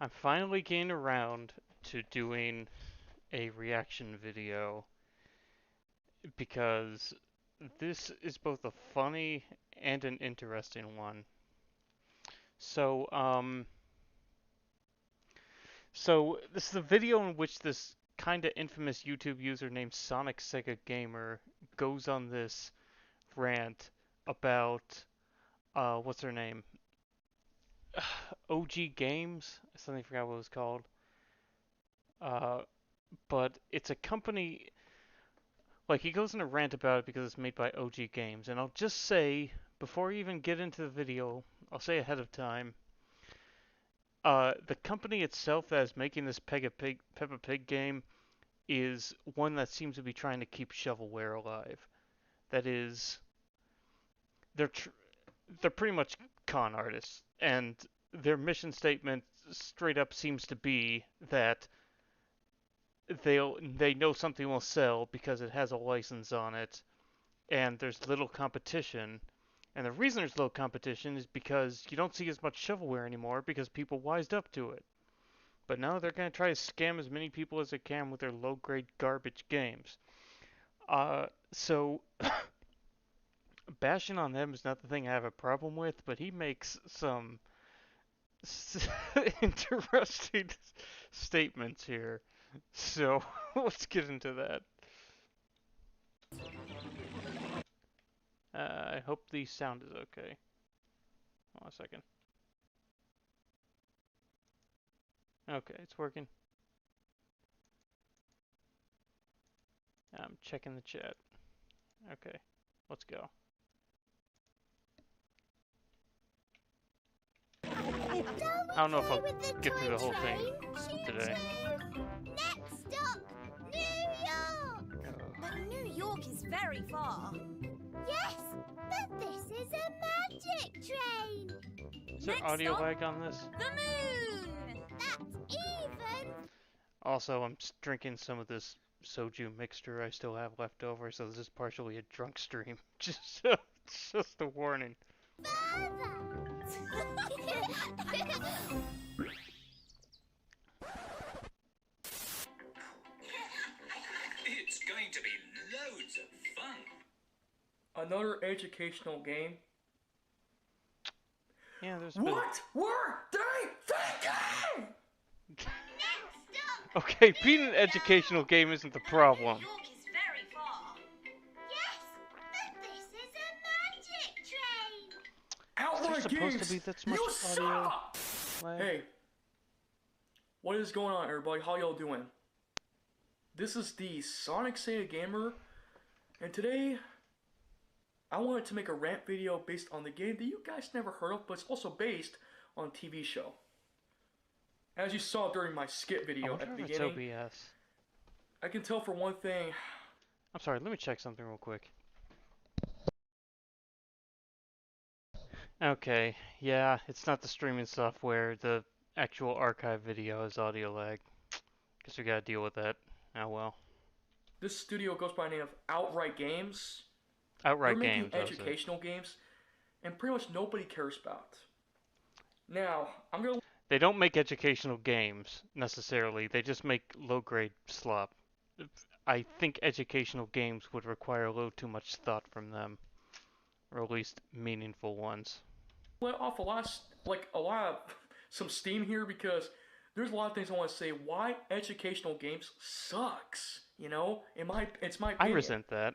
I'm finally getting around to doing a reaction video because this is both a funny and an interesting one. So, this is a video in which this kinda infamous YouTube user named Sonicsegagamer goes on this rant about, what's her name? OG Games? I suddenly forgot what it was called. Uh, but it's a company. Like, he goes in a rant about it because it's made by OG Games, and I'll just say, before I even get into the video, I'll say ahead of time, the company itself that is making this Peppa Pig game is one that seems to be trying to keep shovelware alive. That is, they're tr- they're pretty much con artists, and their mission statement straight up seems to be that they know something will sell because it has a license on it, and there's little competition. And the reason there's low competition is because you don't see as much shovelware anymore because people wised up to it. But now they're going to try to scam as many people as they can with their low-grade garbage games. So bashing on them is not the thing I have a problem with, but he makes some interesting statements here. So let's get into that. I hope the sound is okay. Hold on a second. Okay, it's working. I'm checking the chat. Okay, let's go. I don't know if I'll get through the whole thing today. Next stop, New York! But New York is very far. Yes, but this is a magic train. Is there audio lag on this? The moon! That's even! Also, I'm drinking some of this soju mixture I still have left over, so this is partially a drunk stream. Just a warning. Further! It's going to be loads of fun. Another educational game. Yeah, there's What were they thinking? Next stop! Okay, being an educational game isn't the problem. New York is very far. Yes, but this is a magic train. Outright Is there supposed games. to be this much You audio suck! lag? Hey, what is going on, everybody? How y'all doing? This is the Sonicsegagamer, and today I wanted to make a rant video based on the game that you guys never heard of, but it's also based on a TV show. As you saw during my skit I video wonder at the if it's beginning, OBS. I can tell for one thing. I'm sorry, let me check something real quick. Okay, yeah, it's not the streaming software. The actual archive video is audio lag. Guess we gotta deal with that. Oh well. This studio goes by the name of Outright Games. Outright They're making Games, I was it. educational games, and pretty much nobody cares about. Now, I'm gonna. They don't make educational games, necessarily. They just make low-grade slop. I think educational games would require a little too much thought from them. Or at least meaningful ones. Let off a lot of some steam here because there's a lot of things I want to say. Why educational games sucks, you know? It's my I opinion. resent that.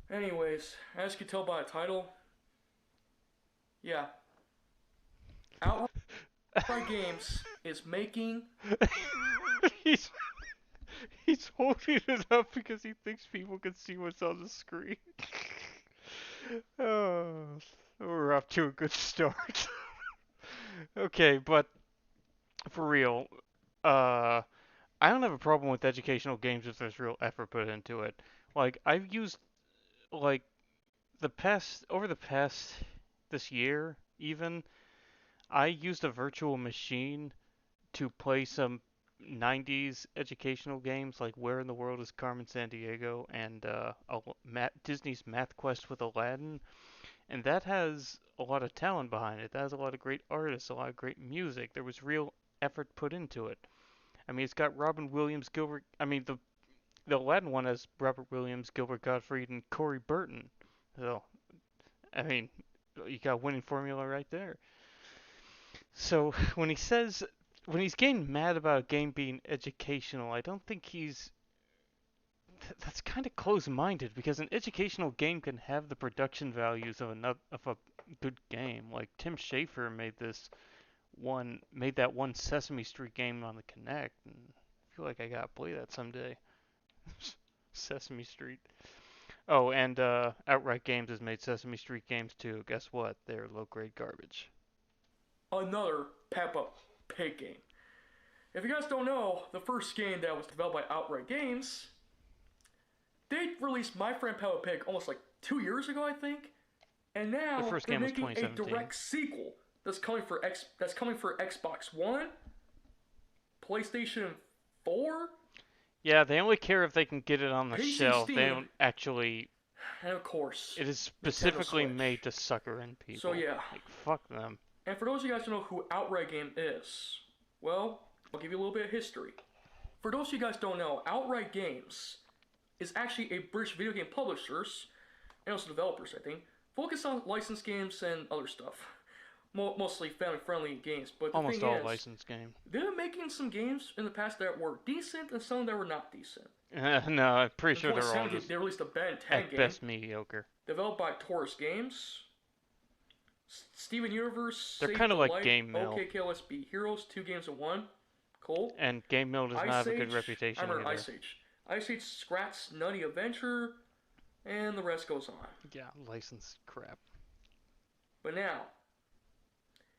Anyways, as you can tell by the title, yeah, Outright Games is making. he's he's holding it up because he thinks people can see what's on the screen. Oh, we're off to a good start. Okay, but for real, I don't have a problem with educational games if there's real effort put into it. Like I've used like over the past this year even, I used a virtual machine to play some 90s educational games like Where in the World is Carmen Sandiego and Disney's Math Quest with Aladdin, and that has a lot of talent behind it. That has a lot of great artists, a lot of great music. There was real effort put into it. I mean, it's got Robin Williams, Gilbert. I mean, the Aladdin one has Robert Williams, Gilbert Gottfried, and Corey Burton. So, I mean, you got a winning formula right there. So when he's getting mad about a game being educational, I don't think that's kind of close-minded, because an educational game can have the production values of a good game. Like Tim Schafer made that one Sesame Street game on the Kinect, and I feel like I gotta play that someday. Sesame Street. Oh, and Outright Games has made Sesame Street games too. Guess what? They're low-grade garbage. Another Peppa Pig game. If you guys don't know, the first game that was developed by Outright Games, they released My Friend Peppa Pig almost like 2 years ago, I think. And now The first they're game was making a 2017. direct sequel that's coming for Xbox One, PlayStation 4, Yeah, they only care if they can get it on the PC, shelf. They Steam. don't actually. and of course, It is specifically Switch. made to sucker in people. So yeah. Like, fuck them. And for those of you guys who know who Outright Game is, well, I'll give you a little bit of history. For those of you guys who don't know, Outright Games is actually a British video game publishers, and also developers, I think, focused on licensed games and other stuff. Mostly family-friendly games, but the Almost thing all is, licensed game. they've been making some games in the past that were decent and some that were not decent. No, I'm pretty In sure they're all 2017, just they released a Ben 10 at game, best mediocre. developed by Taurus Games. Steven Universe, They're Save kind the of like Light, Game Mill. OKKLSB Heroes, 2 games in 1. Cool. And Game Mill does not have a good reputation I remember either. Ice Age. Ice Age, Scrat's Nutty Adventure, and the rest goes on. Yeah, licensed crap. But now,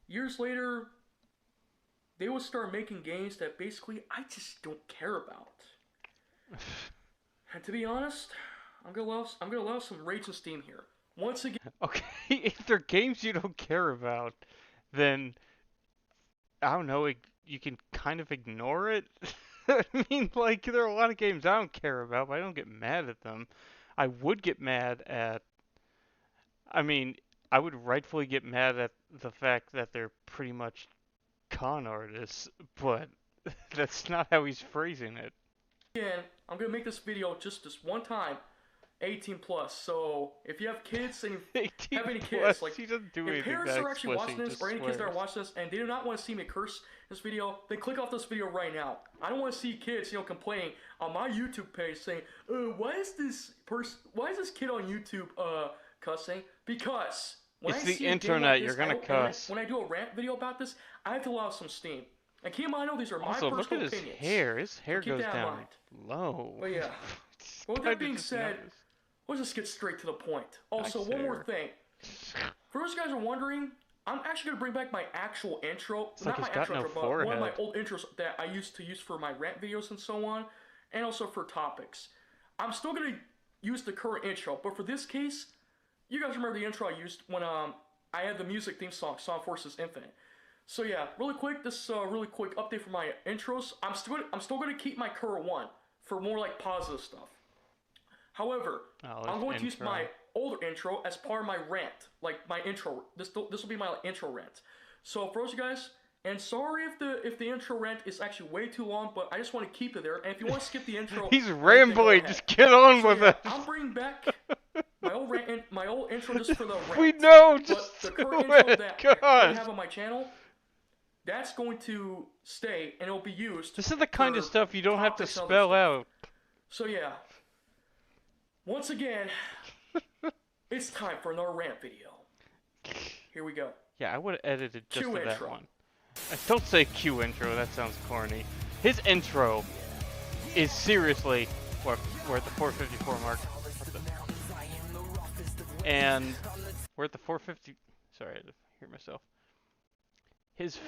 years later, they will start making games that basically I just don't care about. And to be honest, I'm gonna allow some rage and steam here. Once again, Okay, if they're games you don't care about, then I don't know. You can kind of ignore it. I mean, like, there are a lot of games I don't care about, but I don't get mad at them. I would get mad at. I mean, I would rightfully get mad at the fact that they're pretty much con artists, but that's not how he's phrasing it. I'm gonna make this video just this one time, 18 plus. So if you have kids and you 18 have any plus, kids, like he doesn't do if anything parents that are actually explicit, watching he this, just or any kids that are swears. watching this, and they do not want to see me curse this video, then click off this video right now. I don't want to see kids, complaining on my YouTube page saying, why is this kid on YouTube cussing? Because when It's I the see a game internet, like you're this, gonna cuss. when I do a rant video about this, I have to allow some steam. And keep in mind, I know these are my Also, personal look at his opinions. hair. His hair keep goes that in down mind. low. But yeah. It's Well, with kinda that being just said, nuts. let's just get straight to the point. Also, Nice one more hair. thing. For those guys who are wondering, I'm actually going to bring back my actual intro. It's like Not he's my got actual no intro, but one of my forehead. old intros that I used to use for my rant videos and so on, and also for topics. I'm still going to use the current intro, but for this case, you guys remember the intro I used when I had the music theme song, Song Forces Infinite. So yeah, really quick, this is a really quick update for my intros. I'm still going to keep my current one for more like positive stuff. However, I'm going to use my older intro as part of my rant, like my intro. This will be my intro rant. So for those of you guys, and sorry if the intro rant is actually way too long, but I just want to keep it there. And if you want to skip the intro, He's then go rambling. ahead. Just get on So, with yeah, it. I'm bringing back my old rant, my old intro just for the rant. We know. But Just the do current intro it. that I God. have on my channel, that's going to stay and it'll be used. This is the kind of for stuff you don't have to topics and other spell stuff. out. So yeah, once again, it's time for another rant video. Here we go. Yeah, I would have edited just Cue for that intro. one. Don't say cue intro. That sounds corny. His intro is seriously. We're at the 454 mark. And we're at the 450. Sorry, I had to hear myself. His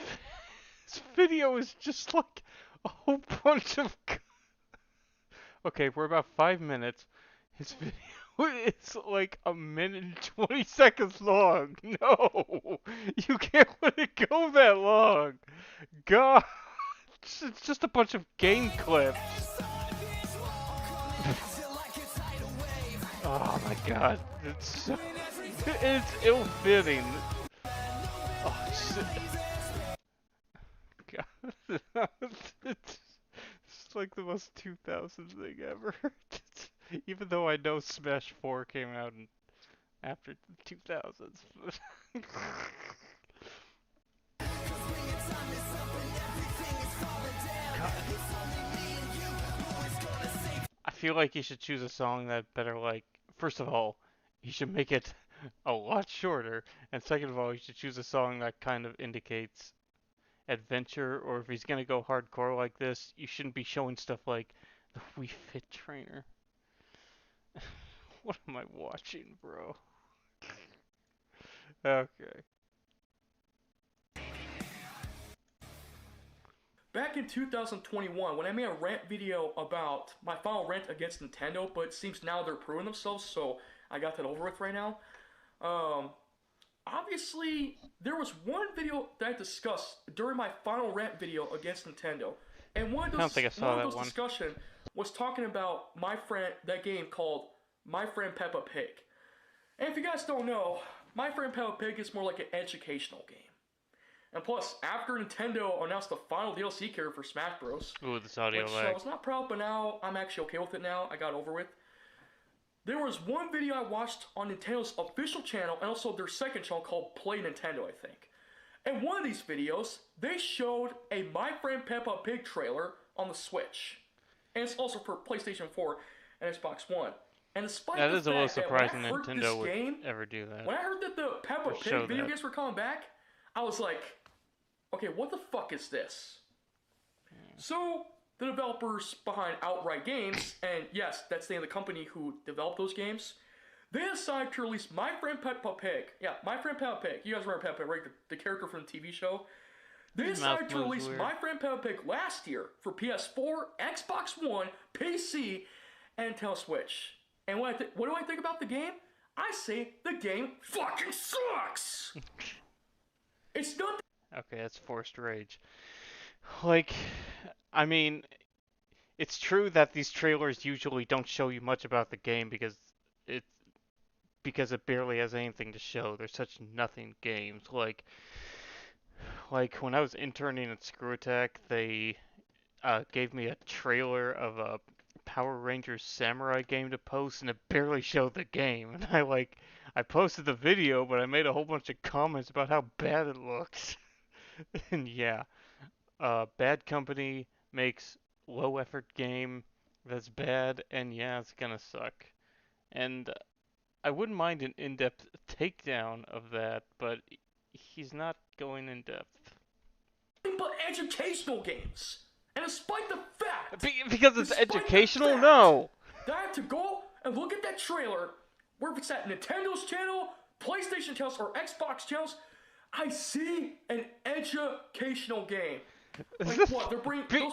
video is just like a whole bunch of. Okay, we're about 5 minutes. His video is like 1minute and 20 seconds long. No, you can't let it go that long. God, it's just a bunch of game clips. Oh my God, it's ill-fitting. Oh shit. God. It's like the most 2000s thing ever. Even though I know Smash 4 came out after the 2000s. I feel like you should choose a song that better, like, first of all, you should make it a lot shorter, and second of all, you should choose a song that kind of indicates adventure, or if he's gonna go hardcore like this, you shouldn't be showing stuff like the Wii Fit Trainer. What am I watching, bro? Okay. Back in 2021, when I made a rant video about my final rant against Nintendo, but it seems now they're proving themselves, so I got that over with right now. Obviously, there was one video that I discussed during my final rant video against Nintendo, and one of those discussions was talking about that game called My Friend Peppa Pig. And if you guys don't know, My Friend Peppa Pig is more like an educational game. And plus, after Nintendo announced the final DLC character for Smash Bros. Ooh, this audio which lag. I was not proud, but now I'm actually okay with it now. I got over with. There was one video I watched on Nintendo's official channel and also their second channel called Play Nintendo, I think. In one of these videos, they showed a My Friend Peppa Pig trailer on the Switch. And it's also for PlayStation 4 and Xbox One. And despite that the is a little fact that when I surprising heard Nintendo this would game, ever do that. when I heard that the Peppa Or show Pig video that. games were coming back, I was like, okay, what the fuck is this? So, the developers behind Outright Games, and yes, that's the name of the company who developed those games, they decided to release My Friend Peppa Pig. Yeah, My Friend Peppa Pig. You guys remember Peppa, right? The character from the TV show. They decided to release My Friend Peppa Pig last year for PS4, Xbox One, PC, and Nintendo Switch. And what do I think about the game? I say the game fucking sucks! It's not... Okay, that's forced rage. Like, I mean, it's true that these trailers usually don't show you much about the game because it barely has anything to show. They're such nothing games. Like when I was interning at Screw Attack, they gave me a trailer of a Power Rangers Samurai game to post, and it barely showed the game. And I posted the video, but I made a whole bunch of comments about how bad it looks. And yeah, Bad Company makes low effort game that's bad, and yeah, it's gonna suck. And I wouldn't mind an in-depth takedown of that, but he's not going in depth. But educational games. And despite the fact... Because it's educational? No! That I have to go and look at that trailer, where if it's at Nintendo's channel, PlayStation channels, or Xbox channels, I see an educational game. Like what? They're bringing an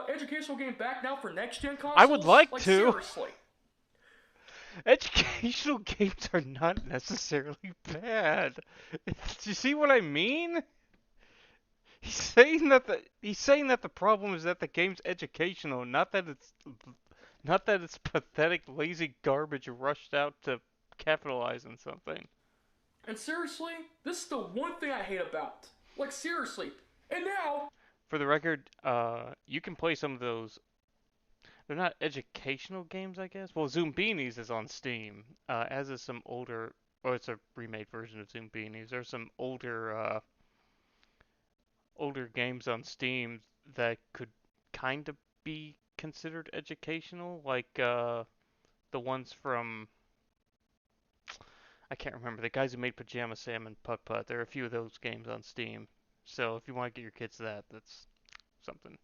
educational game back now for next-gen consoles? I would like to. Seriously. Educational games are not necessarily bad. Do you see what I mean? He's saying that the problem is that the game's educational, not that it's pathetic, lazy garbage rushed out to capitalize on something. And seriously, this is the one thing I hate about. Like seriously. And now, for the record, you can play some of those. They're not educational games, I guess. Well, Zoombinis is on Steam, as is some older, or it's a remade version of Zoombinis. There's some older games on Steam that could kind of be considered educational, like the ones from, I can't remember, the guys who made Pajama Sam and Putt Putt. There are a few of those games on Steam. So if you want to get your kids that, that's something.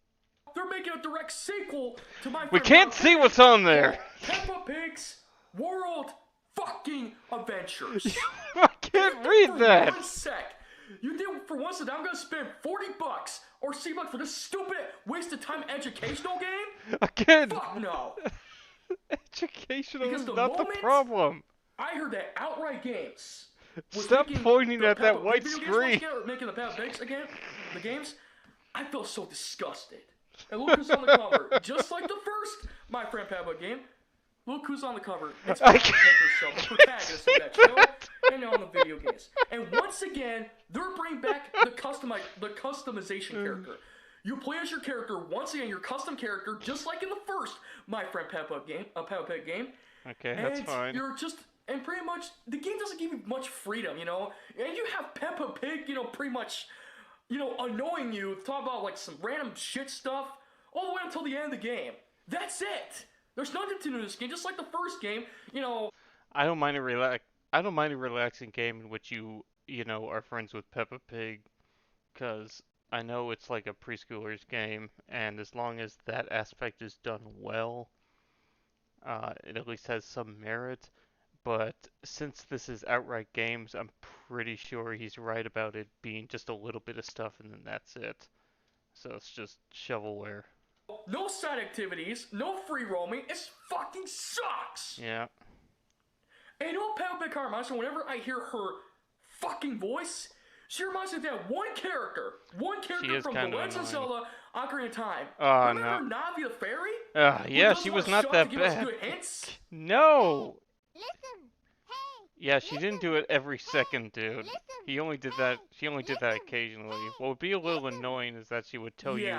They're making a direct sequel to My Friend We can't see what's on there. Peppa Pig's World Fucking Adventures. I can't read that. One sec. You did for one second. I'm gonna spend $40 or $60 for this stupid waste of time educational game? Again. Fuck no. Educational Because is the not the moment problem. I heard that Outright Games was Stop making pointing the at that Peppa white Pig video screen. games once again, or making the Peppa Pigs again, the games. I felt so disgusted. And look who's on the cover. Just like the first My Friend Peppa game. Look who's on the cover. It's Peppa Pig herself, the protagonist of that show. and on the video games. And once again, they're bringing back the customization character. You play as your character, once again, your custom character, just like in the first My Friend Peppa game, Peppa Pig game. Okay, that's fine. And pretty much, the game doesn't give you much freedom, you know? And you have Peppa Pig, you know, pretty much, you know, annoying you, talk about, like, some random shit stuff, all the way until the end of the game. That's it! There's nothing to do in this game, just like the first game, you know... I don't mind a relaxing game in which you know, are friends with Peppa Pig, because I know it's like a preschooler's game, and as long as that aspect is done well, it at least has some merit. But since this is outright games, I'm pretty sure he's right about it being just a little bit of stuff and then that's it. So it's just shovelware. No side activities, no free roaming, it fucking sucks! Yeah. And you know what Peppa Pig reminds me, whenever I hear her fucking voice, she reminds me of that one character from The Legend of Zelda Ocarina of Time. Remember no. Navi the Fairy? Yeah, she was not that bad. Good hints? No! Listen. Hey. Yeah, she didn't do it every second, dude. Listen. She only did that occasionally. What would be a little annoying is that she would tell you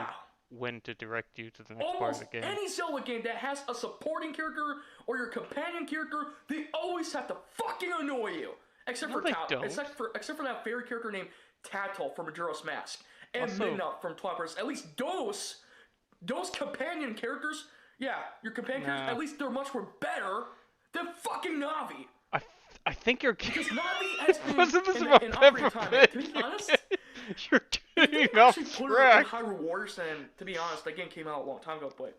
when to direct you to the next part of the game. Any Zelda game that has a supporting character or your companion character, they always have to fucking annoy you. Except for that fairy character named Tattle from Majora's Mask. And Also, Midna from Twilight Princess. At least those companion characters, yeah, your companion characters, at least they're much more better than fucking Navi. I think you're Because Navi has been wasn't this about Peppa Pig? To be honest, You're getting off track. Hyrule Warriors, and to be honest, that game came out a long time ago, but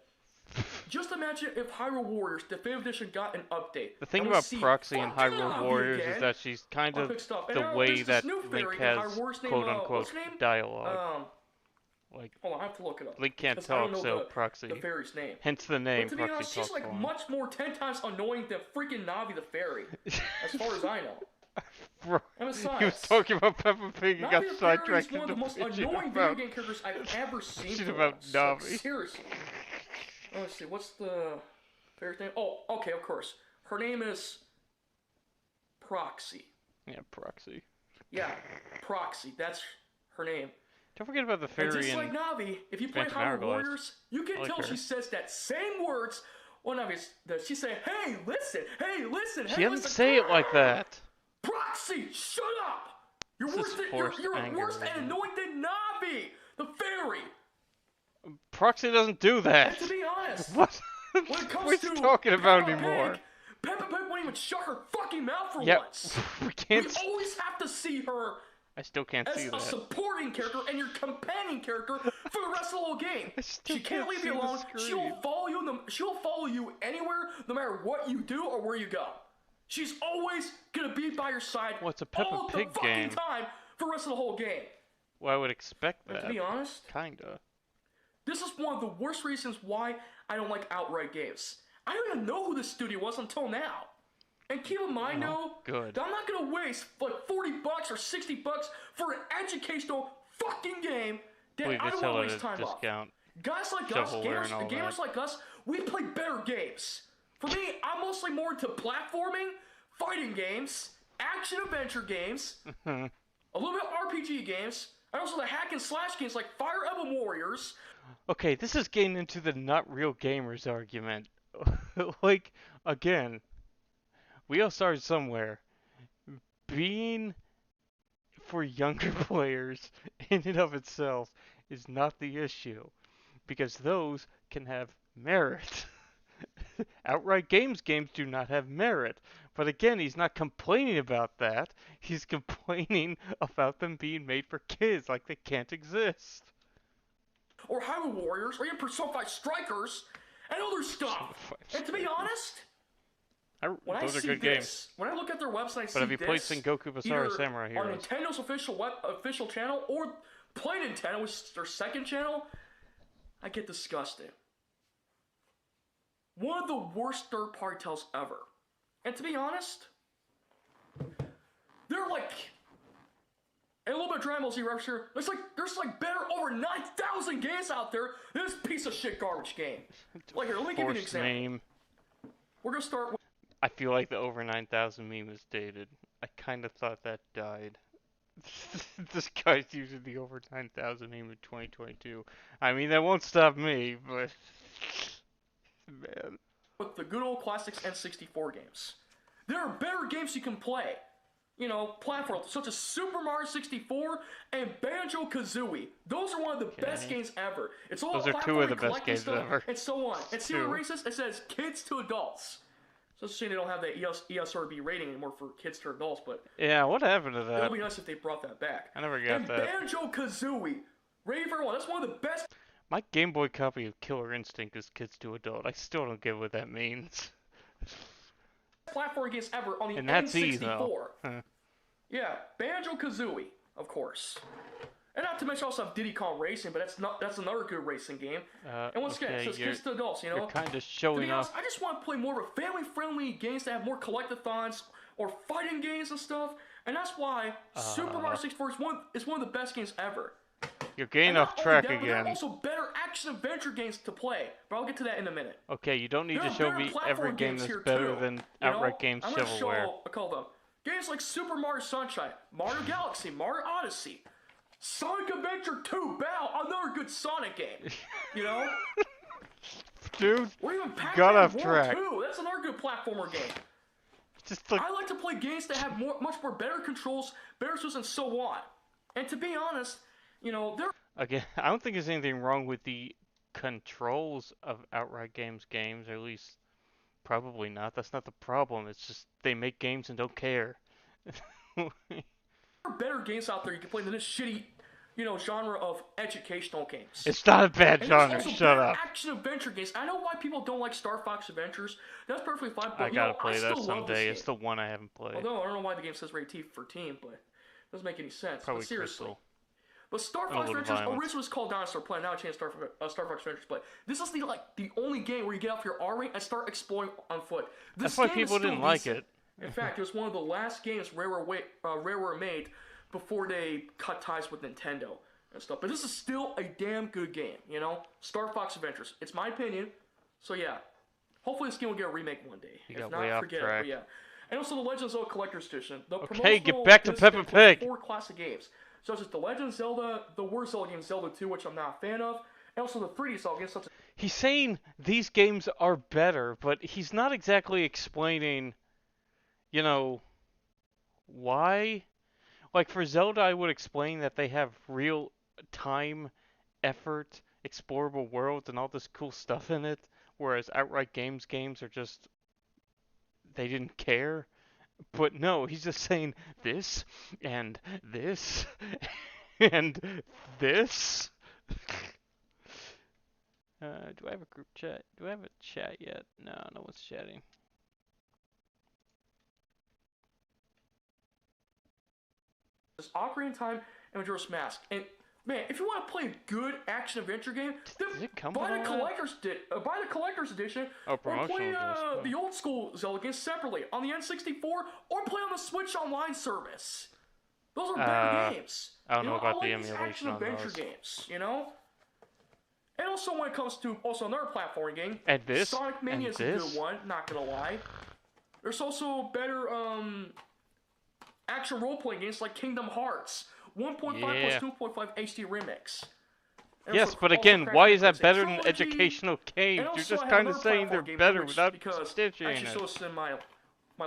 just imagine if Hyrule Warriors Definitive Edition got an update. The thing about Proxy and Hyrule Warriors is that she's kind of the way that Link has quote-unquote dialogue. Like, hold on, I have to look it up. Link can't talk, so Proxy. The fairy's name. Hence the name. But to be honest, she's like much more 10 times annoying than freaking Navi the fairy, as far as I know. Bro, and besides, he was talking about Peppa Pig and got sidetracked into one of the most annoying video game characters I've ever seen. Shit about Navi. Like, seriously. Let's see, what's the fairy's name? Oh, okay, of course. Her name is Proxy. Yeah, Proxy. Yeah, Proxy. That's her name. Don't forget about the fairy. And just like Navi, if you play Hyrule Warriors, you can tell she says that same words. Well, Navi, she say, "Hey, listen, hey, listen, hey, She doesn't say it like that. Proxy, shut up! You're worse and annoying than Navi, the fairy. Proxy doesn't do that. And to be honest, what? When it comes What are you talking about anymore? Peppa Pig won't even shut her fucking mouth for yep. once. We always have to see her. I still can't see that. As a supporting character and your companion character for the rest of the whole game. She can't leave you alone. She'll follow you anywhere, no matter what you do or where you go. She's always gonna be by your side. Well, it's a Peppa Pig game. Time for the rest of the whole game. Well, I would expect that. But to be honest, kinda. This is one of the worst reasons why I don't like outright games. I don't even know who this studio was until now. And keep in mind, that I'm not gonna waste like $40 or $60 for an educational fucking game that I don't want to waste time on. Guys like us, gamers like us, we play better games. For me, I'm mostly more into platforming, fighting games, action adventure games, a little bit of RPG games, and also the hack and slash games like Fire Emblem Warriors. Okay, this is getting into the not real gamers argument. Like, again, we all started somewhere. Being for younger players in and of itself is not the issue, because those can have merit. Outright games do not have merit. But again, he's not complaining about that. He's complaining about them being made for kids, like they can't exist. Or Hyrule Warriors, or even Persona 5 Strikers, and other stuff. And to be honest, those are good games. When I look at their website, but have you played Sengoku Basara Samurai Heroes? On Nintendo's official channel, or Play Nintendo, which is their second channel, I get disgusted. One of the worst third-party titles ever. And to be honest, they're like, and a little bit of Dragon Ball Z reference here, there's like better over 9,000 games out there than this piece of shit garbage game. Like here, let me give you an example. We're gonna start with... I feel like the over 9,000 meme is dated. I kind of thought that died. This guy's using the over 9,000 meme in 2022. I mean, that won't stop me, but man. With the good old classics N64 games. There are better games you can play. You know, platforms such as Super Mario 64 and Banjo-Kazooie. Those are one of the best games ever. It's all Those are two of the best games stuff, ever. and so on. And see what it races? It says kids to adults. So it's a shame they don't have that ESRB rating anymore for kids to adults, but Yeah, what happened to it that? would be nice if they brought that back. I never got And that. Banjo-Kazooie, rated for one. That's one of the best My Game Boy copy of Killer Instinct is kids to adult. I still don't get what that means. platform games ever on the And that's N64. E, though. Huh. Yeah, Banjo-Kazooie, of course. And not to mention also have Diddy Kong Racing, but that's another good racing game. And once again, it says kids to adults, you know. You're kind of To showing be off. honest, I just want to play more of a family-friendly games that have more collectathons or fighting games and stuff. And that's why Super Mario 64 is one of the best games ever. You're getting And off not only track that, but there are again. also better action-adventure games to play. But I'll get to that in a minute. Okay, you don't need There to are show better me platform every game games that's here, better too. than You know, outright games I'm gonna shovelware. I call them games like Super Mario Sunshine, Mario Galaxy, Mario Odyssey, Sonic Adventure 2 Battle, another good Sonic game. You know? Dude, Or even Pac-Man got off World track. 2. That's another good platformer game. Just like I like to play games that have much more better controls, better systems, and so on. And to be honest, you know, there again, I don't think there's anything wrong with the controls of outright games, or at least probably not. That's not the problem. It's just they make games and don't care. are better games out there you can play than this shitty, you know, genre of educational games. It's not a bad And genre. there's also Shut better up. action-adventure games. I know why people don't like Star Fox Adventures. That's perfectly fine, but I you gotta know, play I that still love this someday. It's game. the one I haven't played. Although I don't know why the game says rated T for teen, but it doesn't make any sense. Probably But seriously. Crystal. But Star And a Fox little Adventures violence. originally was called Dinosaur Planet. Now it changed Star Fox Adventures. But this is the only game where you get off your R ring and start exploring on foot. This That's why game is people still didn't like decent. it. In fact, it was one of the last games Rareware made before they cut ties with Nintendo and stuff. But this is still a damn good game, you know? Star Fox Adventures. It's my opinion. So yeah. Hopefully this game will get a remake one day. You If got not, way off forget track. it. But yeah. And also the Legend of Zelda Collector's Edition. The Okay, get promotional back to disc Peppa includes Pig. 4 classic games, such as the Legend of Zelda, the worst Zelda game, Zelda 2, which I'm not a fan of, and also the 3D Zelda games, such as He's saying these games are better, but he's not exactly explaining, you know, why. Like for Zelda, I would explain that they have real time, effort, explorable worlds, and all this cool stuff in it, whereas outright games are just they didn't care. But no, he's just saying this and this and this. Do I have a group chat? Do I have a chat yet? No, no one's chatting. Ocarina of Time and Majora's Mask. And man, if you want to play a good action adventure game, then Does it come buy with the all that? buy the collector's edition, Oh, or play promotional disc. the old school Zelda games separately on the N64, or play on the Switch Online service. Those are better games. I don't You know about I the like these emulation action on adventure those. games, you know. And also when it comes to also another platforming game, And this, Sonic Mania and is a this. good one. Not gonna lie. There's also better action role-playing games like Kingdom Hearts 1.5 Yeah. plus 2.5 HD Remix. And Yes, also- but also again, Crash why is that Bandicoot better than Trilogy. educational games? And You're also just I have kind of another saying they're platform game better which- without because stitching I actually it. showed this in my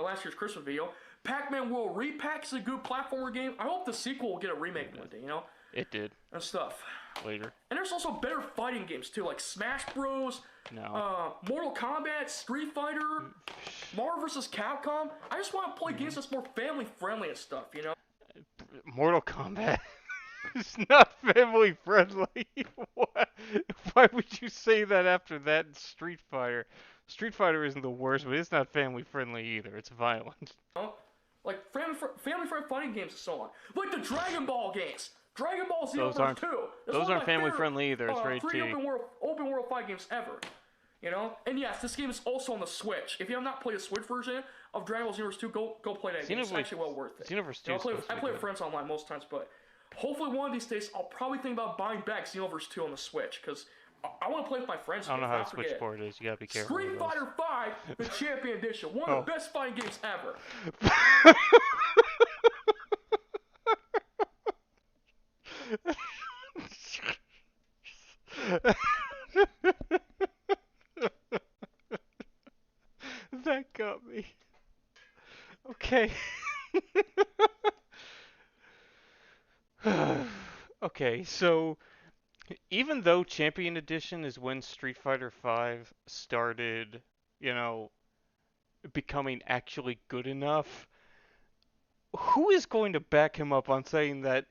last year's Christmas video. Pac-Man World Repack is a good platformer game. I hope the sequel will get a remake one day, you know, It did and stuff. later. And there's also better fighting games too, like Smash Bros, No. Mortal Kombat, Street Fighter, Marvel vs. Capcom. I just want to play games that's more family friendly and stuff, you know. Mortal Kombat is not family friendly. Why would you say that after that in Street Fighter? Street Fighter isn't the worst, but it's not family friendly either. It's violent. Like family-friendly fighting games and so on. Like the Dragon Ball games. Dragon Ball Z Those Over aren't- 2. those aren't family friendly either. It's rated three T. open world fight games ever. You know? And yes, this game is also on the Switch. If you have not played a Switch version of Dragon Ball Xenoverse 2, go play that game. It's Xenoverse- actually well worth it. Xenoverse 2 You know, is supposed to I be play with good. friends online most times, but hopefully one of these days I'll probably think about buying back Xenoverse 2 on the Switch, because I want to play with my friends. I don't know again, how if to not switch forget. port is. You gotta be careful. Street with those. Fighter V, the Champion Edition. One of the best fighting games ever. That got me. Okay. Okay, so even though Champion Edition is when Street Fighter V started, you know, becoming actually good enough, who is going to back him up on saying that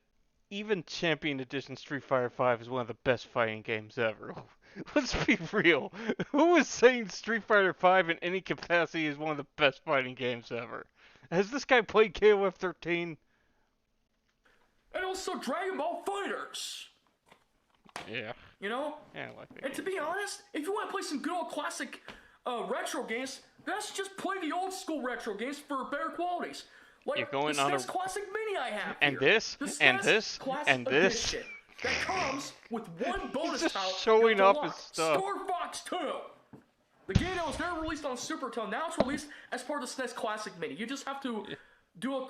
even Champion Edition Street Fighter V is one of the best fighting games ever? Let's be real. Who is saying Street Fighter V in any capacity is one of the best fighting games ever? Has this guy played KOF 13? And also Dragon Ball Fighters. Yeah. You know? Yeah, I like that And to game. be honest, if you want to play some good old classic retro games, let's just play the old school retro games for better qualities. Like You're going the on a- SNES Classic Mini I have And here. this, The and SNES this, Classic and this. Edition that comes with one bonus just title. showing you have to off his unlock. stuff. Star Fox 2. The game that was never released on Super Nintendo, now it's released as part of the SNES Classic Mini. You just have to do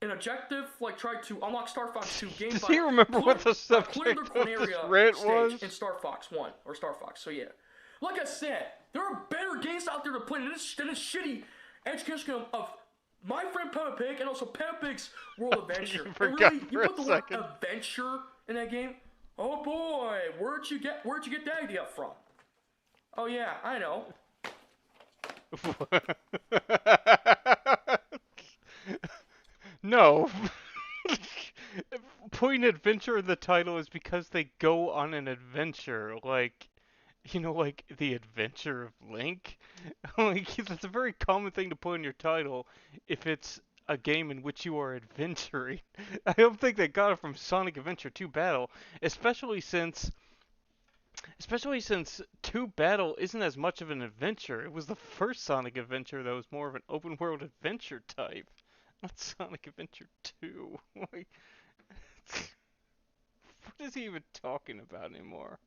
an objective, like try to unlock Star Fox 2 game Does by he remember what the clearing subject the of this Corneria rant stage was? in Star Fox 1 or Star Fox. So yeah, like I said, there are better games out there to play than this shitty education game of My Friend Peppa Pig and also Peppa Pig's World Adventure. And forgot really, for you a put the second. word adventure in that game. Oh boy, where'd you get that idea from? Oh yeah, I know. No. Putting adventure in the title is because they go on an adventure, like, like the Adventure of Link. Like, that's a very common thing to put in your title if it's a game in which you are adventuring. I don't think they got it from Sonic Adventure 2 Battle, especially since 2 Battle isn't as much of an adventure. It was the first Sonic Adventure that was more of an open world adventure type. Not Sonic Adventure 2. Like, what is he even talking about anymore?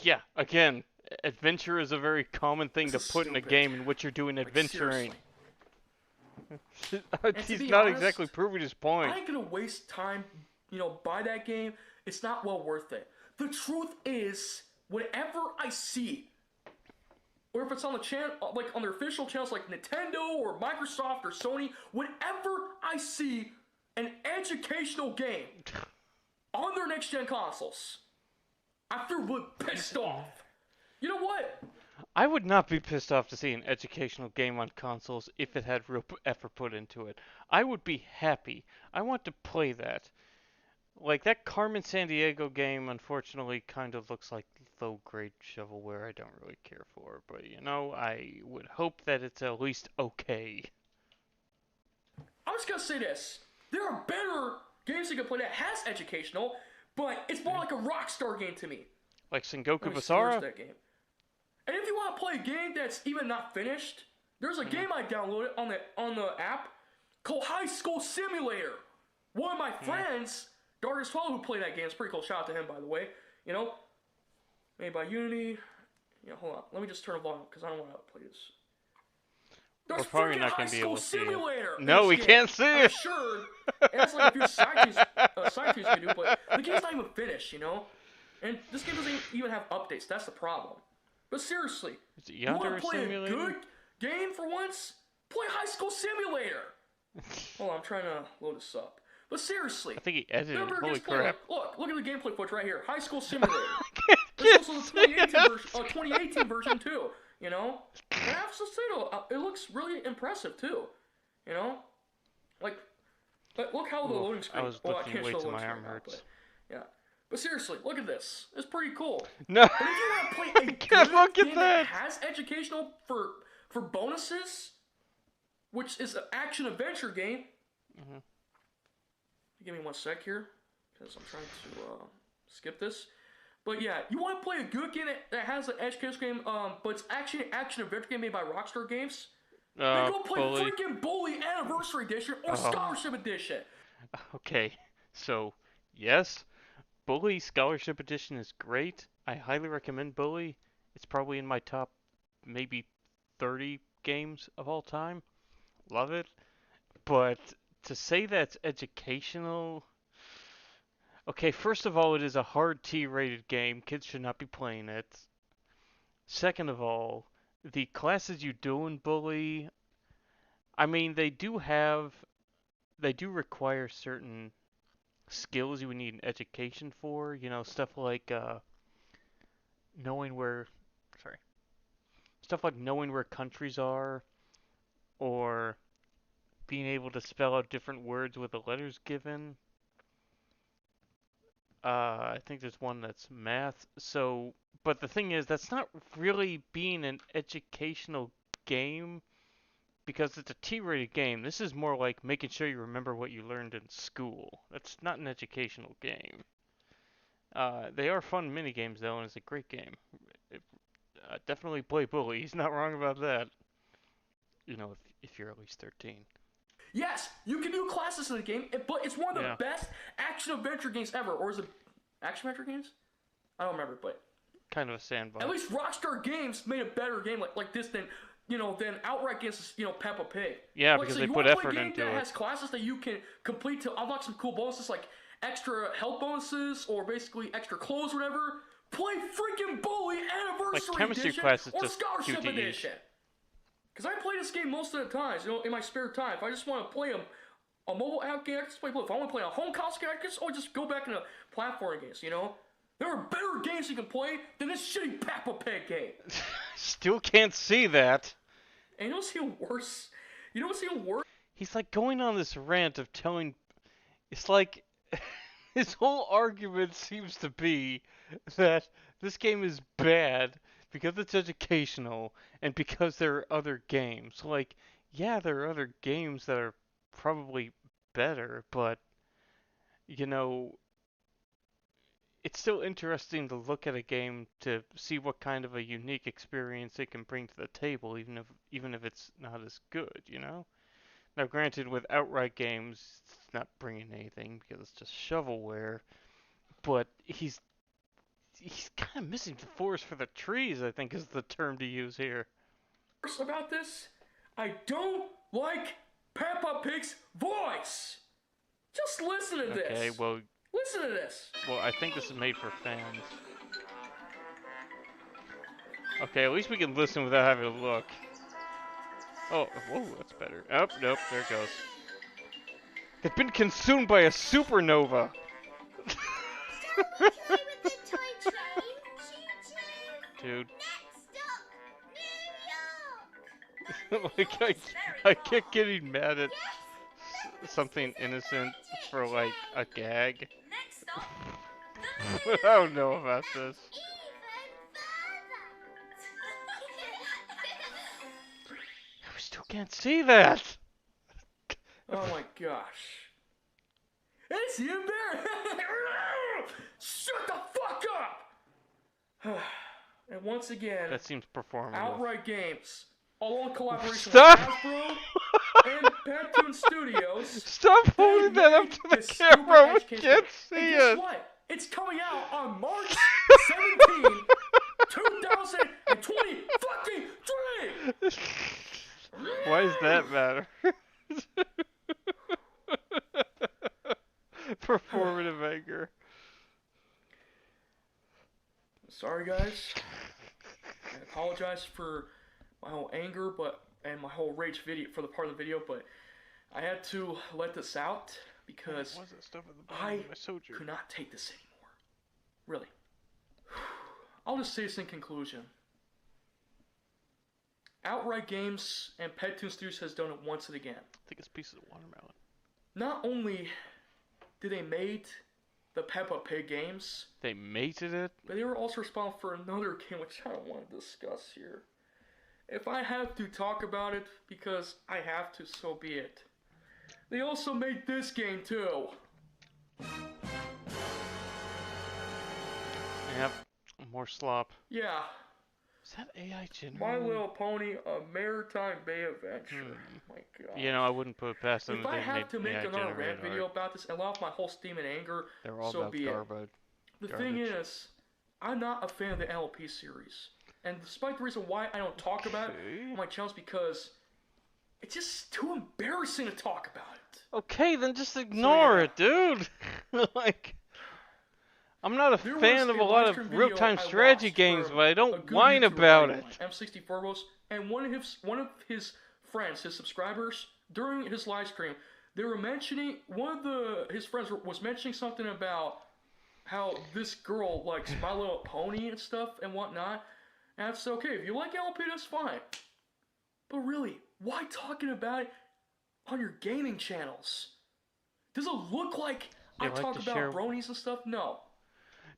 Yeah, again, adventure is a very common thing This to is put in a stupid. game in which you're doing Like, adventuring. to He's be not honest, exactly proving his point. I ain't gonna waste time, buy that game. It's not well worth it. The truth is, whenever I see, or if it's on the channel, like on their official channels like Nintendo or Microsoft or Sony, whenever I see an educational game on their next gen consoles, I feel really pissed off. You know what? I would not be pissed off to see an educational game on consoles if it had real effort put into it. I would be happy. I want to play that. Like, that Carmen Sandiego game, unfortunately, kind of looks like low-grade shovelware I don't really care for. But, I would hope that it's at least okay. I'm just gonna say this. There are better games you can play that has educational, but it's more like a Rockstar game to me. Like Sengoku Let me search Basara? that game. And if you want to play a game that's even not finished, there's a game I downloaded on the app called High School Simulator. One of my friends, Darkest 12, who played that game, it's pretty cool. Shout out to him, by the way. Made by Unity. Hold on. Let me just turn the volume because I don't want to play this. There's We're probably freaking not High going to be School able to see it. Simulator in No, this we game. can't see I'm it. sure it has like a few side tweets you can do, but the game's not even finished, And this game doesn't even have updates. That's the problem. But seriously, Is it you want Yandere to play Simulator? a good game for once? Play High School Simulator. Hold on, I'm trying to load this up. But seriously, I think he edited there it. are better Holy games to play. crap. Look at the gameplay footage right here. High School Simulator. Can't There's also the see 2018 it. version, 2018 version too. And I have to say though, it looks really impressive too. Like look how the loading screen. I was I looking can't way show till the my loading arm screen now, hurts. but, yeah. But seriously, look at this. It's pretty cool. No. But if you want to play a Can't good look at game that. has educational for bonuses, which is an action adventure game. Give me 1 sec here, because I'm trying to skip this. But yeah, you want to play a good game that has an educational game, but it's actually an action adventure game made by Rockstar Games. Then go play Bully. freaking Bully Anniversary Edition or Scholarship Edition. Okay, so, yes, Bully Scholarship Edition is great. I highly recommend Bully. It's probably in my top maybe 30 games of all time. Love it. But to say that's educational, okay, first of all, it is a hard T-rated game. Kids should not be playing it. Second of all, the classes you do in Bully, I mean, they do require certain skills you would need an education for. You know, stuff like knowing where, sorry, stuff like knowing where countries are, or being able to spell out different words with the letters given. I think there's one that's math. So, but the thing is, that's not really being an educational game because it's a T-rated game. This is more like making sure you remember what you learned in school. That's not an educational game. They are fun mini games though, and it's a great game. It, definitely play Bully. He's not wrong about that. You know, if you're at least 13. Yes, you can do classes in the game, but it's one of the Yeah. best action-adventure games ever. Or is it action-adventure games? I don't remember, but Kind of a sandbox. at least Rockstar Games made a better game like this than than outright games. Peppa Pig. Yeah, Like, because so they you put wanna play effort a game into that it. has classes that you can complete to unlock some cool bonuses like extra health bonuses or basically extra clothes, or whatever. Play freaking Bully Anniversary chemistry Edition class is or just Scholarship QTEs. Edition. Because I play this game most of the times, in my spare time. If I just want to play a mobile app game, I can just play Bully. If I want to play a home console game, I can just go back into platform games, There are better games you can play than this shitty Peppa Pig game. Still can't see that. And you know what's even worse? You know what's even worse? He's like going on this rant of telling. It's like his whole argument seems to be that this game is bad because it's educational and because there are other games. Like, yeah, there are other games that are probably better, but you know, it's still interesting to look at a game to see what kind of a unique experience it can bring to the table, even if it's not as good, you know? Now, granted, with outright games, it's not bringing anything because it's just shovelware. But he's kind of missing the forest for the trees, I think is the term to use here. About this, I don't like Peppa Pig's voice. Just listen to this. Okay, well, Listen to this. I think this is made for fans. Okay, at least we can listen without having to look. Oh, whoa, that's better. Oh, nope, there it goes. They've been consumed by a supernova. Play with the toy train. Choo-choo. Dude. Next stop, New York. Like, I kept getting mad at something innocent for, like, a gag. Next stop, I don't know about this. I still can't see that. Oh my gosh. It's embarrassing. Shut the fuck up. And once again, That seems performative. Outright Games, all in collaboration Stop! with Hasbro and Pantone Studios. Stop holding that up to the this camera. We stupid can't education see game. And guess it. what? It's coming out on March 17, 2020 fucking 3! Why does that matter? Performative anger. Sorry guys. I apologize for my whole anger and my whole rage video for the part of the video, but I had to let this out because What's that stuff at the I bottom of my soju? could not take this anymore. Really. I'll just say this in conclusion. Outright Games and Pantone Studios has done it once and again. I think it's pieces of watermelon. Not only did they made the Peppa Pig games, They mated it? but they were also responsible for another game which I don't want to discuss here. If I have to talk about it because I have to, so be it. They also made this game too. Yep. More slop. Yeah, Is that AI generated? My Little Pony: A Maritime Bay Adventure. My God. You know, I wouldn't put it past them If if I they have made to make AI another rant generated video art. about this and let off my whole steam and anger, They're all so about be it. garbage. The thing Garbage. is, I'm not a fan of the LP series. And despite the reason why I don't talk about it Okay. on my channel is because It's just too embarrassing to talk about it. Okay, then just ignore it, dude. Like, I'm not a fan of a lot of real-time strategy games, but I don't whine about it. M64 Rose, and one of his friends, his subscribers, during his live stream, they were mentioning, his friends was mentioning something about how this girl likes My Little Pony and stuff and whatnot. And that's okay. If you like LP, that's fine. But really, why talking about it on your gaming channels? Does it look like I talk about bronies and stuff? No.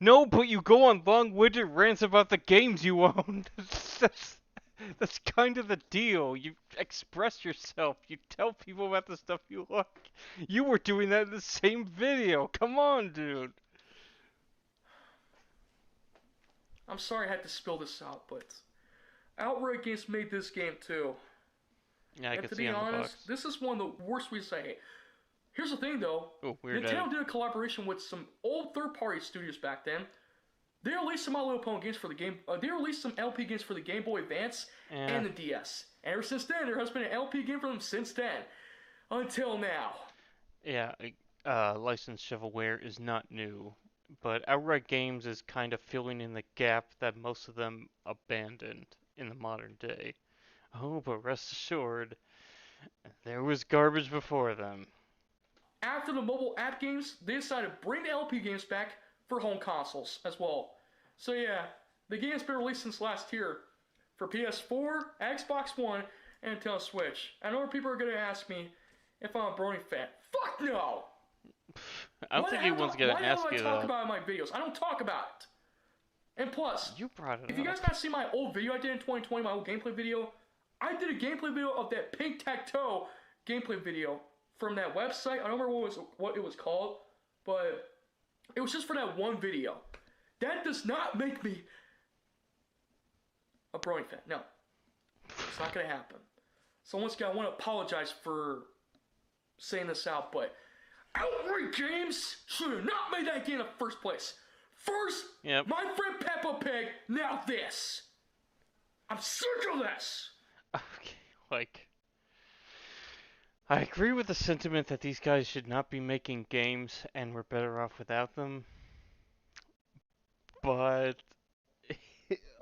No, but you go on long-winded rants about the games you own. That's kind of the deal. You express yourself. You tell people about the stuff you like. You were doing that in the same video. Come on, dude. I'm sorry I had to spill this out, but Outright Games made this game too. Yeah, I can see on the box. And to be honest, this is one of the worst ways to say. Here's the thing, though. Oh, weird. Nintendo did a collaboration with some old third-party studios back then. They released some My Little Pony games for the game. They released some LP games for the Game Boy Advance and the DS. And ever since then, there has been an LP game for them since then, until now. Yeah, licensed shovelware is not new, but Outright Games is kind of filling in the gap that most of them abandoned in the modern day. Oh, but rest assured, there was garbage before them. After the mobile app games, they decided to bring the LP games back for home consoles as well. So yeah, the game's been released since last year for PS4, Xbox One, and Nintendo Switch. I know people are going to ask me if I'm a Brony fan. Fuck no! I don't think anyone's going to ask you, though. Why do I talk about it in my videos? I don't talk about it. And plus, you brought it up. If you guys not see my old video I did in 2020, my old gameplay video, I did a gameplay video of that Tic-Tac-Toe gameplay video from that website. I don't remember what it was called, but it was just for that one video. That does not make me a Brony fan. No. It's not going to happen. So once again, I want to apologize for saying this out, but Outright Games should have not made that game in the first place. First, my friend Peppa Pig, now this. I'm sick of this. Okay, like, I agree with the sentiment that these guys should not be making games and we're better off without them. But,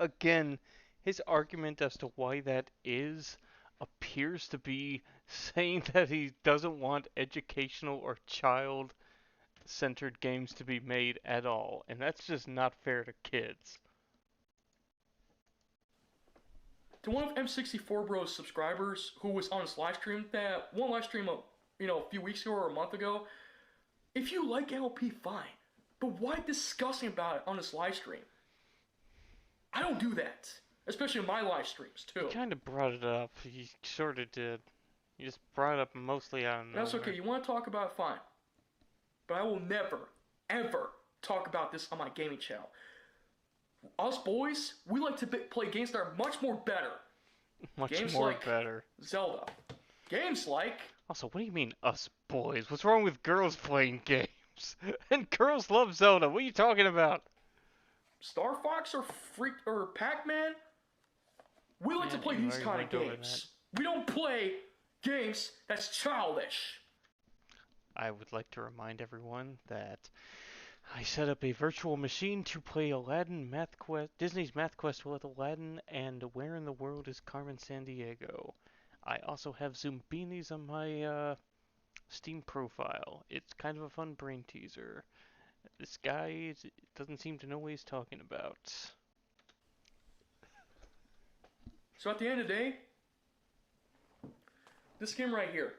again, his argument as to why that is appears to be saying that he doesn't want educational or child-centered games to be made at all. And that's just not fair to kids. To one of M64 Bro's subscribers who was on his live stream, that one live stream a few weeks ago or a month ago, if you like LP, fine. But why discussing about it on his live stream? I don't do that. Especially in my live streams, too. You kind of brought it up. You sort of did. You just brought it up mostly on... That's okay. You want to talk about it, fine. But I will never, ever talk about this on my gaming channel. Us boys, we like to play games that are much more better. Much more better. Zelda. Games like... Also, what do you mean, us boys? What's wrong with girls playing games? And girls love Zelda. What are you talking about? Star Fox or Pac-Man? We like to play these kind of games. We don't play games that's childish. I would like to remind everyone that I set up a virtual machine to play Disney's Math Quest with Aladdin and Where in the World is Carmen Sandiego. I also have Zumbinis on my Steam profile. It's kind of a fun brain teaser. This guy doesn't seem to know what he's talking about. So at the end of the day, this game right here,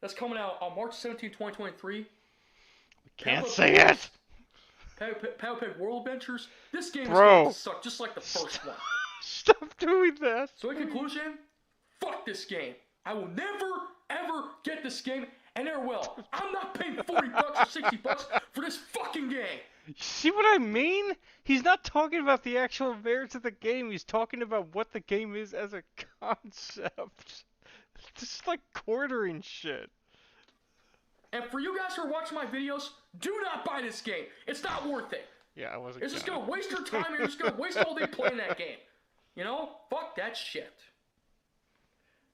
that's coming out on March 17, 2023. We can't say it! Peppa Pig World Adventures. This game is going to suck just like the first one. Stop doing that! So in conclusion, fuck this game. I will never, ever get this game, and never will. I'm not paying $40 or $60 for this fucking game. See what I mean? He's not talking about the actual merits of the game. He's talking about what the game is as a concept. It's just like quartering shit. And for you guys who are watching my videos, do not buy this game. It's not worth it. Yeah, I wasn't. It's just gonna waste your time, and you're just gonna waste all day playing that game. You know? Fuck that shit.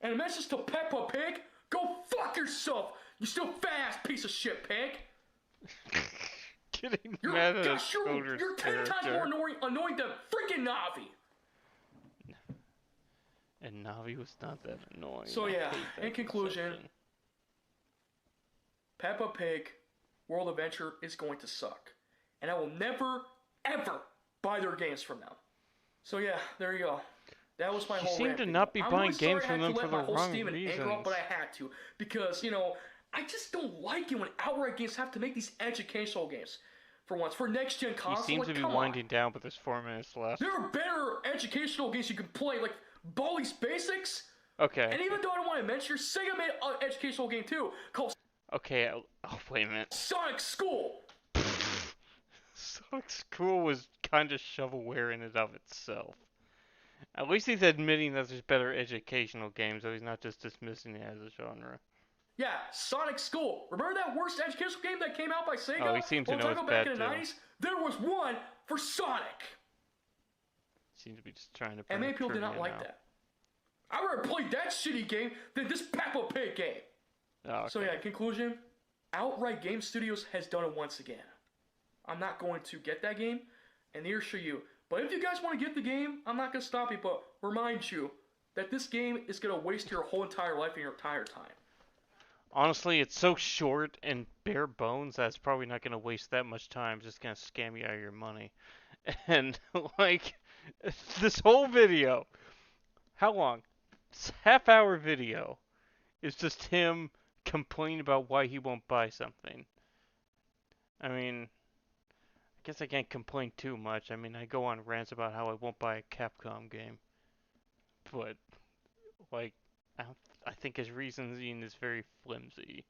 And a message to Peppa Pig, go fuck yourself, you still fat-ass piece of shit, pig. Getting mad at his you're 10 times more annoying than freaking Navi. And Navi was not that annoying. So yeah, in conclusion, Peppa Pig World Adventure is going to suck. And I will never, ever buy their games from them. So yeah, there you go. That was my whole You seem to not be buying games from them for the wrong reasons. But I had to. Because, you know, I just don't like it when outright games have to make these educational games. For once, for next-gen consoles, you seem to be winding down with this 4 minutes left. There are better educational games you can play, like Baldi's Basics. Okay. And even though I don't want to mention, Sega made an educational game too, called Okay, oh wait a minute. Sonic School! Sonic School was kind of shovelware in and of itself. At least he's admitting that there's better educational games, though he's not just dismissing it as a genre. Yeah, Sonic School. Remember that worst educational game that came out by Sega? Oh, he seems to know it's back bad in the 90s? There was one for Sonic! Seems to be just trying to. And many people did not like that. I'd rather play that shitty game than this Peppa Pig game. Oh, okay. So yeah, in conclusion, Outright Game Studios has done it once again. I'm not going to get that game, and neither should you. But if you guys want to get the game, I'm not going to stop you, but remind you that this game is going to waste your whole entire life and your entire time. Honestly, it's so short and bare bones that it's probably not going to waste that much time. It's just going to scam you out of your money. And, like, this whole video, how long? It's a half-hour video. It's just him complaining about why he won't buy something. I mean, I guess I can't complain too much. I mean, I go on rants about how I won't buy a Capcom game. But, like, I think his reasoning is very flimsy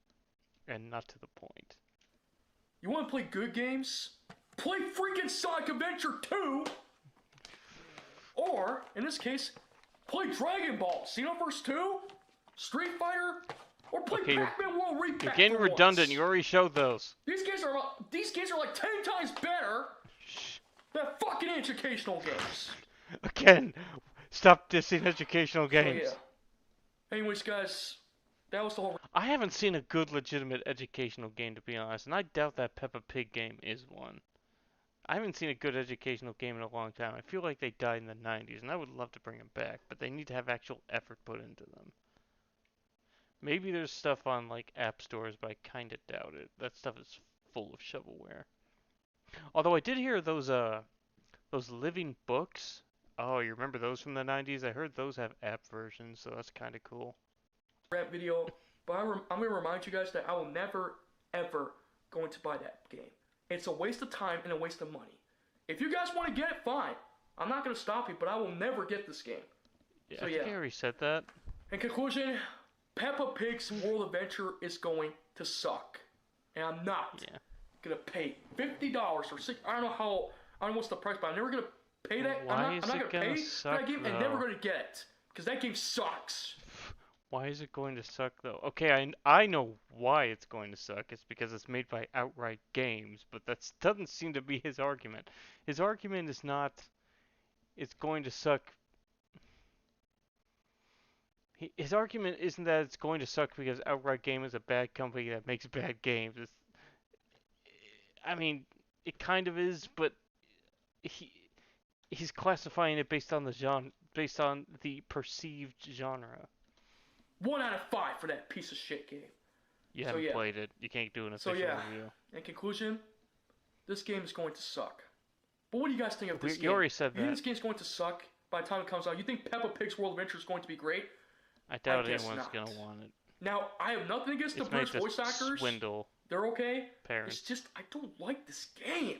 and not to the point. You want to play good games? Play freaking Sonic Adventure 2! Or, in this case, play Dragon Ball Xenoverse 2, Street Fighter, or play Pac-Man World Repack. You're getting redundant. You already showed those. These games are like 10 times better than fucking educational games. Again, stop dissing educational games. So, yeah. Anyways, guys, that was the whole. I haven't seen a good, legitimate educational game, to be honest, and I doubt that Peppa Pig game is one. I haven't seen a good educational game in a long time. I feel like they died in the 90s, and I would love to bring them back, but they need to have actual effort put into them. Maybe there's stuff on, like, app stores, but I kinda doubt it. That stuff is full of shovelware. Although I did hear those living books. Oh, you remember those from the 90s? I heard those have app versions, so that's kinda cool. Rant video, but I'm gonna remind you guys that I will never, ever going to buy that game. It's a waste of time and a waste of money. If you guys want to get it, fine. I'm not gonna stop you, but I will never get this game. Yeah, so, I think I already said that. In conclusion, Peppa Pig's World Adventure is going to suck, and I'm not gonna pay $50 or $60. I don't know what's the price, but I'm never gonna pay that. I'm not gonna pay for that game and never gonna get it because that game sucks. Why is it going to suck though? Okay, I know why it's going to suck. It's because it's made by Outright Games, but that doesn't seem to be his argument. His argument is not it's going to suck. His argument isn't that it's going to suck because Outright Game is a bad company that makes bad games. I mean, it kind of is, but he's classifying it based on the genre, based on the perceived genre. 1 out of 5 for that piece of shit game. You haven't played it. You can't do an official review. In conclusion, this game is going to suck. But what do you guys think of this game? You already said that. You think this game's going to suck by the time it comes out? You think Peppa Pig's World Adventure is going to be great? I doubt anyone's going to want it. Now, I have nothing against the British voice actors. Swindle. They're okay. Parents. It's just, I don't like this game.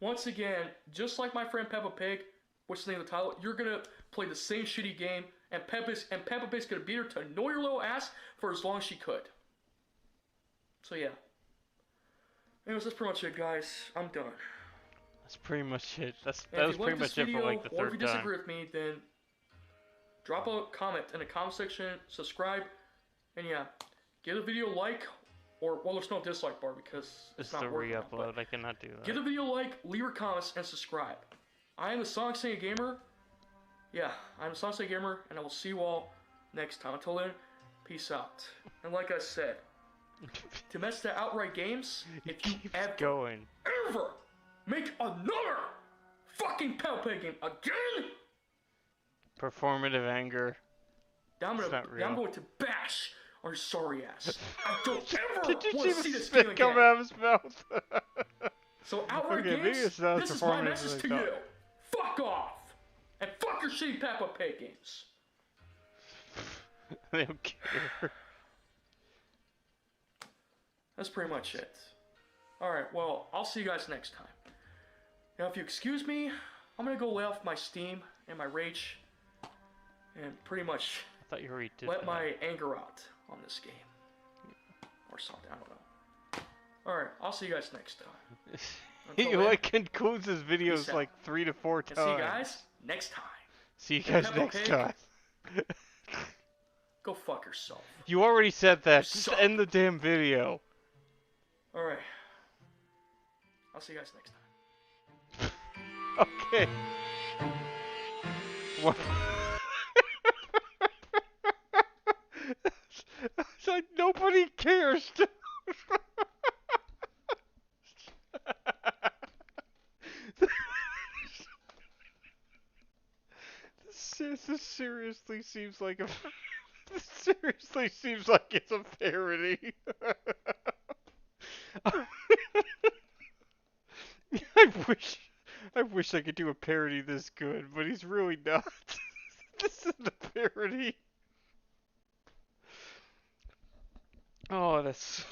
Once again, just like my friend Peppa Pig, what's the name of the title? You're going to play the same shitty game, and Peppa Pig's going to beat her to annoy your little ass for as long as she could. So, yeah. Anyways, that's pretty much it, guys. I'm done. That's pretty much it. That was pretty much it for like the third time. Or if you disagree with me, then drop a comment in the comment section, subscribe, and yeah, give the video a like, or, well, there's no dislike bar because it's not working. Re-upload. I cannot do that. Give the video a like, leave your comments, and subscribe. I am the Sonicsegagamer, Yeah, I'm Sonicsegagamer, and I will see you all next time. Until then, peace out. And like I said, to mess the outright games, if you ever make another fucking Peppa game again, Performative anger. I'm real. going to bash our sorry ass. I don't ever Did you want see to see the this game spit come again. out of his mouth? So outright Okay, maybe games, it's not this as is my performative message as to I thought. you. Fuck off. And fuck your shitty Peppa Pig games. I don't care. That's pretty much it. Alright, well, I'll see you guys next time. Now, if you excuse me, I'm gonna go lay off my steam and my rage and pretty much I thought you already did let that. my anger out on this game. Or something, I don't know. Alright, I'll see you guys next time. He then, like concludes his videos peace out. like 3 to 4 And times. see you guys next time. See you guys Peppa next Pig. time. Go fuck yourself. You already said that. You Just suck. end the damn video. Alright. I'll see you guys next time. Okay. What? It's like nobody cares. This seriously seems like a. This seriously seems like it's a parody. I wish I could do a parody this good, but he's really not. This isn't a parody. Oh, that's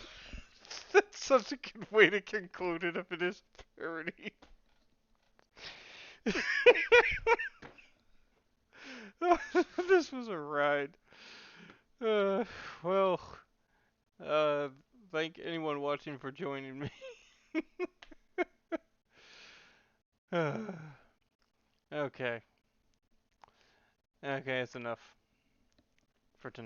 such a good way to conclude it if it is a parody. This was a ride. Well, thank anyone watching for joining me. Okay. Okay, that's enough for tonight.